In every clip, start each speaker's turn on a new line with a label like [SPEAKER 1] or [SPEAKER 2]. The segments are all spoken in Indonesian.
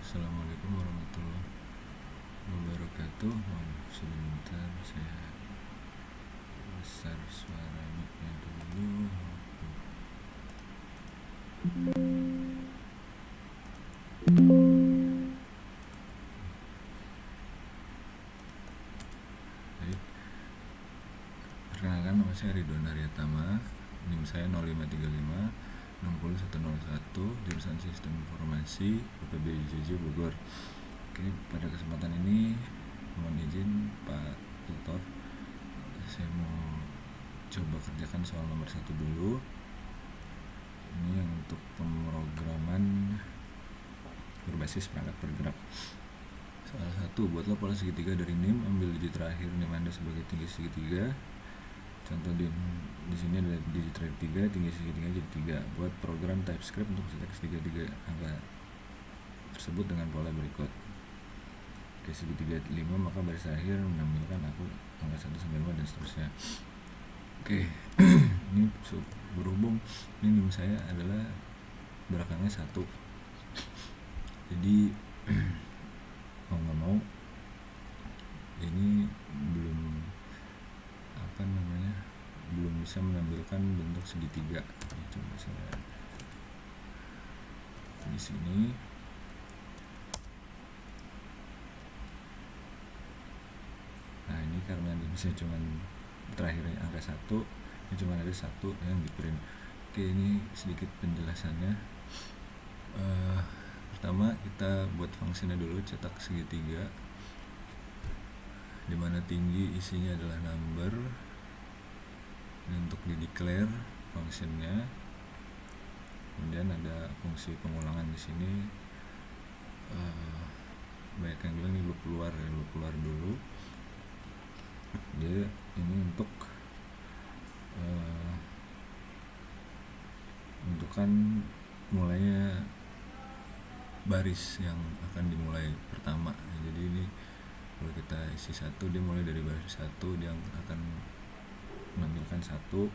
[SPEAKER 1] Assalamualaikum warahmatullahi wabarakatuh. Sebentar saya besar suara mic-nya dulu. Baik. Perkenalkan, nama saya Ridwan Haryatama. NIM saya 0535 60101, jurusan Sistem Informasi UPB JJ Bogor. Oke, pada kesempatan ini mohon izin Pak Tutor, saya mau coba kerjakan soal nomor 1 dulu. Ini yang untuk pemrograman berbasis perangkat bergerak. Soal 1, buatlah pola segitiga dari NIM, ambil digit terakhir NIM Anda sebagai tinggi segitiga. Contoh di sini ada digit terakhir 3, tinggi segitiga jadi 3. Buat program TypeScript untuk sintaks segitiga angka tersebut dengan pola berikut. Oke, segitiga 5, maka baris akhir menampilkan angka 1 sampai 5 dan seterusnya. Oke, ini berhubung ini NIM saya adalah belakangnya 1, jadi mau nggak mau ini belum bisa menampilkan bentuk segitiga. Coba saya di sini. Nah, ini karena bisa cuman terakhirnya angka 1, ini cuma ada 1 yang di print. Oke, ini sedikit penjelasannya. Pertama kita buat fungsinya dulu, cetak segitiga dimana tinggi isinya adalah number. Ini untuk di declare fungsinya. Kemudian ada fungsi pengulangan di sini. Banyak yang bilang ini loop keluar dulu. Dia ini untuk kan mulainya baris yang akan dimulai pertama. Jadi ini kalau kita isi 1, dia mulai dari baris 1, dia akan menampilkan 1.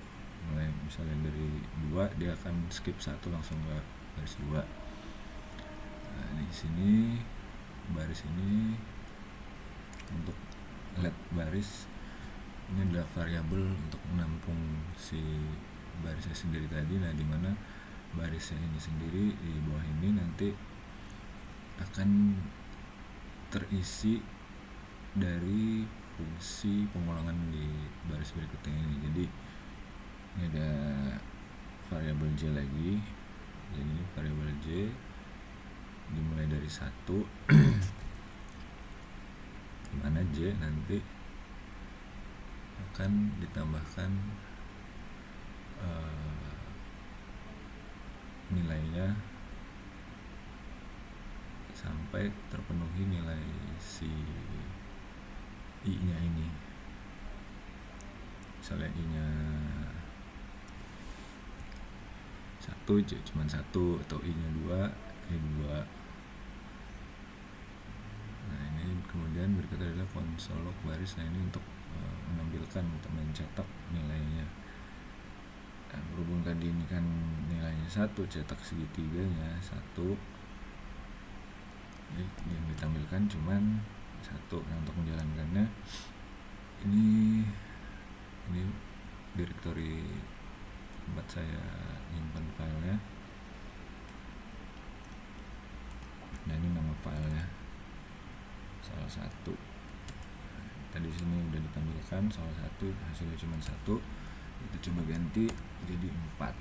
[SPEAKER 1] Mulai misalnya dari 2, dia akan skip 1 langsung ke baris 2. Nah, di sini baris ini untuk let baris ini adalah variabel untuk menampung si barisnya sendiri tadi. Nah, dimana barisnya ini sendiri di bawah ini nanti akan terisi dari fungsi pengulangan di baris berikutnya ini. Jadi ini ada variabel J lagi. Jadi ini variabel J dimulai dari 1 dimana J nanti akan ditambahkan nilainya sampai terpenuhi nilai si I nya ini. Misalnya I nya 1, J cuma 1, atau I nya 2, I 2. Nah, ini kemudian berikutnya adalah konsol log baris. Nah, ini untuk menampilkan, untuk mencetak nilainya. Nah, berhubung tadi ini kan nilainya 1, cetak segitiganya 1, yang ditampilkan cuman 1. Nah, untuk menjalankannya ini direktori tempat saya nyimpan filenya. Nah, ini nama filenya soal 1. Tadi sini udah ditampilkan soal 1, hasilnya cuma 1. Kita coba ganti jadi 4.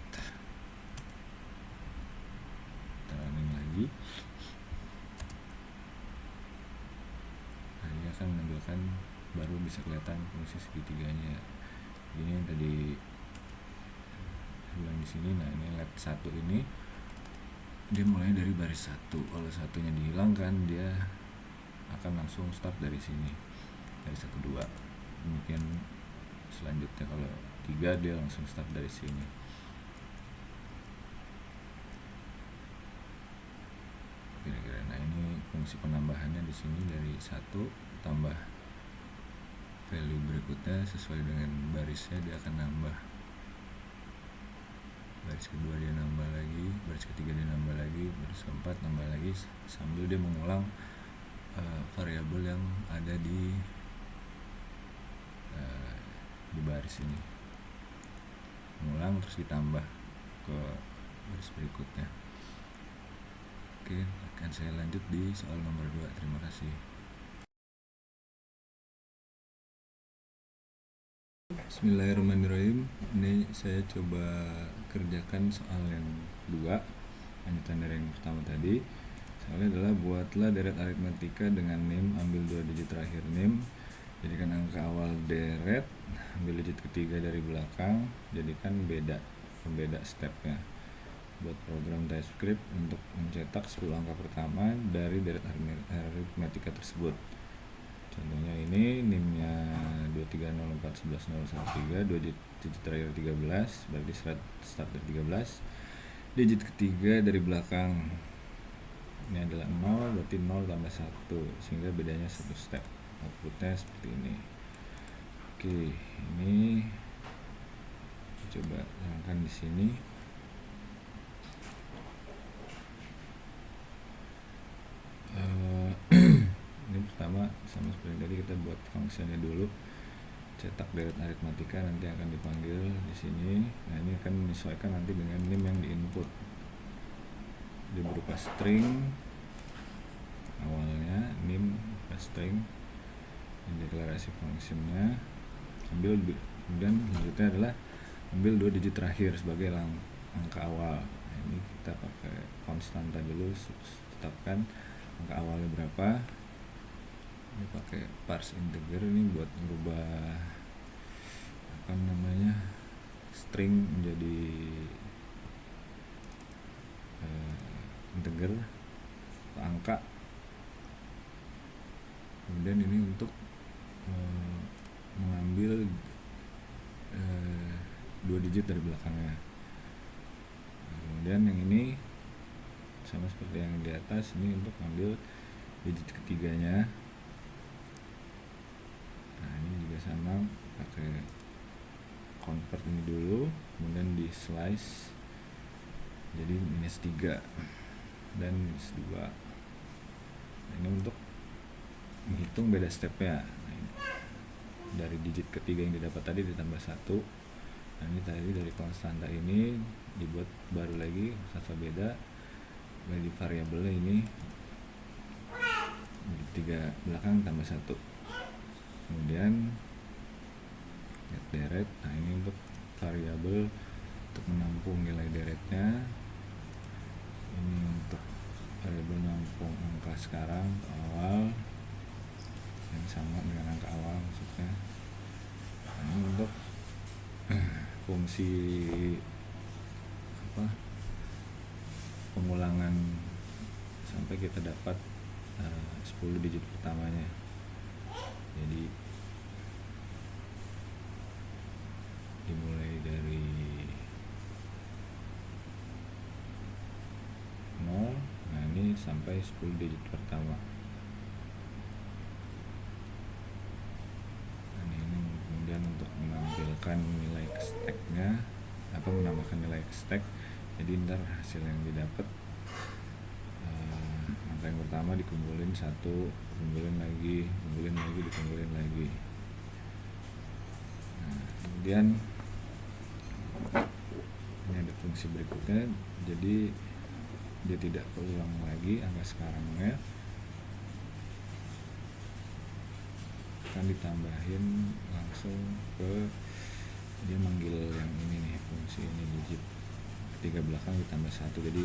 [SPEAKER 1] Kita running lagi. Nah, dia akan menampilkan, baru bisa kelihatan fungsi segitiganya. Ini yang tadi bilang di sini. Nah, ini let 1 ini dia mulai dari baris 1. Kalau 1-nya dihilangkan, dia akan langsung start dari sini, dari 1, 2. Demikian selanjutnya kalau 3, dia langsung start dari sini. Kira-kira. Nah, ini fungsi penambahannya di sini dari 1 tambah value berikutnya sesuai dengan barisnya, dia akan nambah baris kedua dia nambah lagi, baris ketiga dia nambah lagi, baris keempat nambah lagi, sambil dia mengulang variabel yang ada di baris ini, mengulang terus ditambah ke baris berikutnya. Oke, akan saya lanjut di soal nomor 2. Terima kasih. Bismillahirrahmanirrahim. Ini saya coba kerjakan soal yang 2, lanjutan dari yang pertama tadi. Soalnya adalah buatlah deret aritmatika dengan NIM, ambil 2 digit terakhir NIM, jadikan angka awal deret, ambil digit ketiga dari belakang, jadikan pembeda stepnya. Buat program TypeScript untuk mencetak 10 angka pertama dari deret aritmatika tersebut. Contohnya ini NIM-nya 230411013, 2 digit terakhir 13, berarti start dari 13. Digit ketiga dari belakang ini adalah 0, berarti 0 tambah 1, sehingga bedanya 1 step. Outputnya seperti ini. Oke, ini coba terangkan di sini. Ini pertama sama seperti tadi, kita buat fungsinya dulu. Cetak deret aritmatika nanti akan dipanggil di sini. Nah, ini akan menyesuaikan nanti dengan NIM yang diinput. Dia berupa string, awalnya NIM berupa string, deklarasi fungsinya, kemudian lanjutnya adalah ambil 2 digit terakhir sebagai angka awal. Nah, ini kita pakai konstanta dulu, tetapkan angka awalnya berapa. Ini pakai parse integer ini buat merubah string menjadi integer atau angka. Kemudian ini untuk mengambil 2 digit dari belakangnya. Kemudian yang ini sama seperti yang di atas, ini untuk mengambil digit ketiganya. Nah, ini juga sama, pakai convert ini dulu, kemudian di slice jadi -3 dan -2. Nah, ini untuk menghitung beda stepnya. Nah, ini dari digit ketiga yang didapat tadi ditambah 1. Nah, ini tadi dari konstanta ini dibuat baru lagi satu beda di variabelnya ini, tiga belakang tambah 1. Kemudian get deret. Nah, ini untuk variabel untuk menampung nilai deretnya. Ini untuk variabel menampung angka sekarang awal yang sama dengan angka awal maksudnya. Nah, ini untuk fungsi pengulangan sampai kita dapat 10 digit pertamanya. Jadi dimulai dari 0, nah ini sampai 10 digit pertama. Nah, ini kemudian untuk menampilkan nilai ke stack-nya, menambahkan nilai ke stack. Jadi ntar hasil yang didapat angka yang pertama dikumpulin 1, dikumpulin lagi, dikumpulin lagi. Nah, kemudian ini ada fungsi berikutnya, jadi dia tidak keulang lagi angka sekarangnya, akan ditambahin langsung ke, dia manggil yang ini nih, fungsi ini digit ketiga belakang ditambah 1. Jadi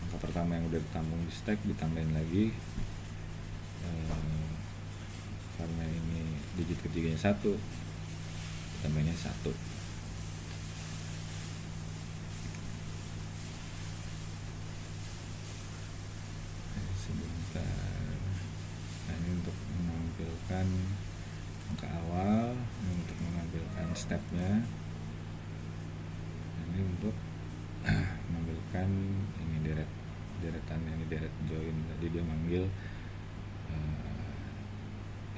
[SPEAKER 1] angka pertama yang udah ditampung di stack ditambahin lagi, karena ini digit ketiganya 1, tambahnya 1. Sebentar. Nah, ini untuk menampilkan angka awal, ini untuk menampilkan stepnya, ini untuk menampilkan ini deretan, ini deret join. Tadi dia manggil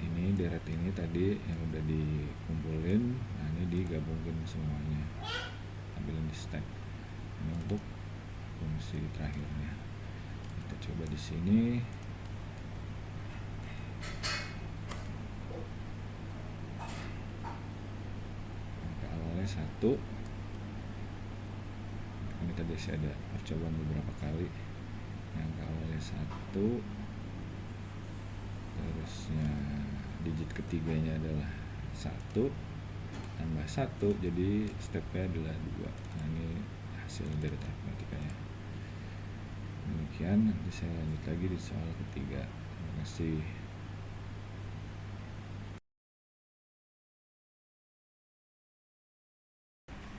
[SPEAKER 1] ini deret ini tadi yang udah dikumpulin, nah ini digabungin semuanya, ambilin di stack. Ini untuk fungsi terakhirnya. Kita coba di sini. Angka awalnya 1. Ini tadi saya ada percobaan beberapa kali. Angka awalnya 1, terusnya digit ketiganya adalah 1 tambah 1, jadi stepnya adalah 2. Nah, ini hasil dari aritmatikanya. Demikian, nanti saya lanjut lagi di soal ketiga. Terima kasih.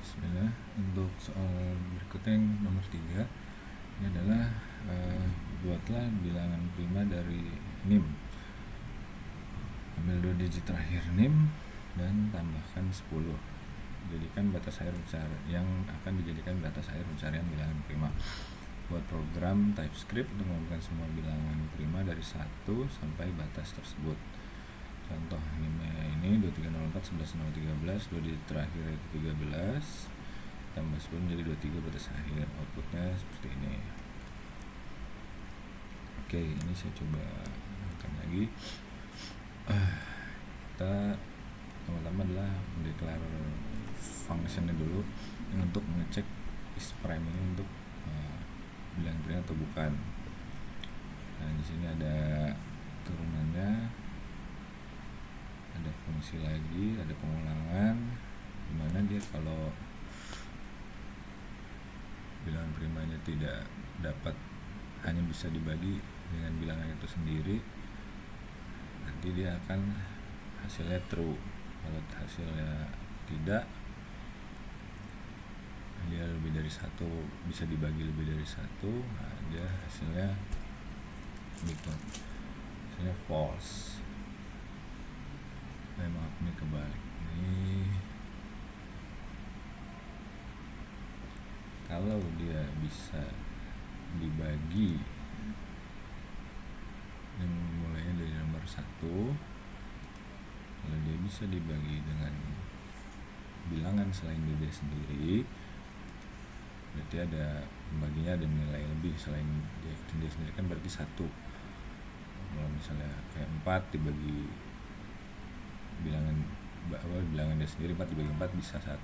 [SPEAKER 1] Bismillah. Untuk soal berikutnya yang nomor 3, ini adalah buatlah bilangan prima dari NIM. Ambil 2 digit terakhir NIM dan tambahkan 10. Jadikan batas akhir yang akan dijadikan batas akhir pencarian bilangan prima. Buat program TypeScript untuk mengumpulkan semua bilangan prima dari 1 sampai batas tersebut. Contoh NIM-nya ini 2304 11013, 2 digit terakhir itu 13 tambah 10 menjadi 23 batas akhir. Outputnya seperti ini. Oke, ini saya coba angkat lagi. Kita pertama-tama adalah mendeklar functionnya dulu ini untuk mengecek is prime ini untuk bilangan prima atau bukan. Nah, di sini ada turunannya, ada fungsi lagi, ada pengulangan, dimana dia kalau bilangan primanya tidak dapat, hanya bisa dibagi dengan bilangan itu sendiri, nanti dia akan hasilnya true. Kalau hasilnya tidak, dia lebih dari 1, bisa dibagi lebih dari 1, nah dia hasilnya gitu, hasilnya false. Maaf, ini kebalik. Ini kalau dia bisa dibagi, ini mulainya dari nomor 1, kalau dia bisa dibagi dengan bilangan selain dia sendiri, berarti ada pembaginya, ada nilai lebih selain dia sendiri kan berarti 1. Kalau misalnya kayak 4 dibagi bilangan dia sendiri, 4 dibagi 4 bisa 1,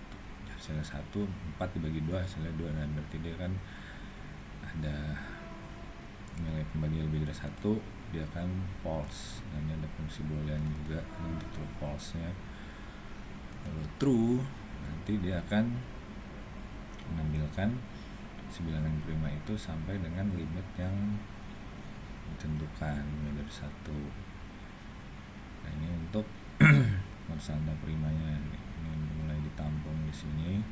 [SPEAKER 1] hasilnya 1, 4 dibagi 2 hasilnya 2. Nah, berarti dia kan ada nilai pembagi lebih dari 1, dia akan false. Dan ini ada fungsi boolean juga untuk true false nya. Kalau true, nanti dia akan menampilkan si bilangan prima itu sampai dengan limit yang ditentukan dari 1. Nah, ini untuk konstanta primanya. Ini mulai ditampung di sini,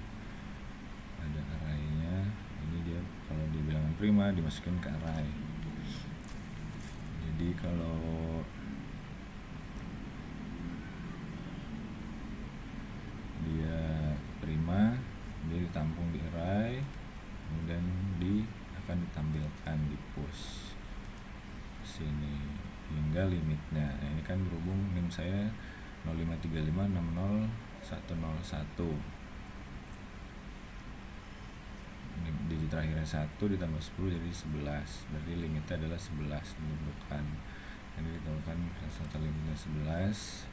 [SPEAKER 1] ada array-nya. Ini dia kalau di bilangan prima dimasukin ke array. Jadi kalau dia prima, dia ditampung di array, kemudian akan ditampilkan di push sini hingga limitnya. Nah, ini kan berhubung NIM saya 053560101, digit terakhirnya 1 ditambah 10 jadi 11, berarti limitnya adalah 11 ditentukan. Ini ditentukan salah limitnya 11.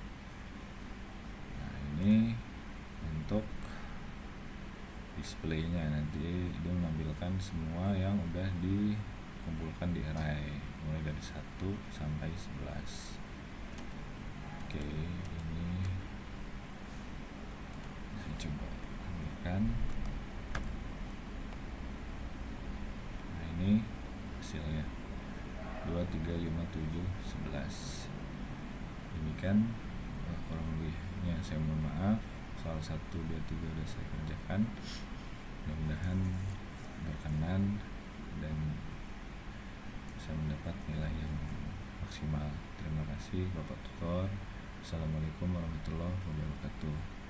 [SPEAKER 1] Nah, ini untuk displaynya, nanti dia menampilkan semua yang udah dikumpulkan di array mulai dari 1 sampai 11. Oke, ini saya coba ambilkan. Nah, ini hasilnya 2, 3, 5, 7, 11. Demikian kurang lebihnya, saya mohon maaf. Soal 1, 2, 3 udah saya kerjakan. Mudah-mudahan berkenan dan bisa mendapat nilai yang maksimal. Terima kasih Bapak Tutor. Assalamualaikum warahmatullahi wabarakatuh.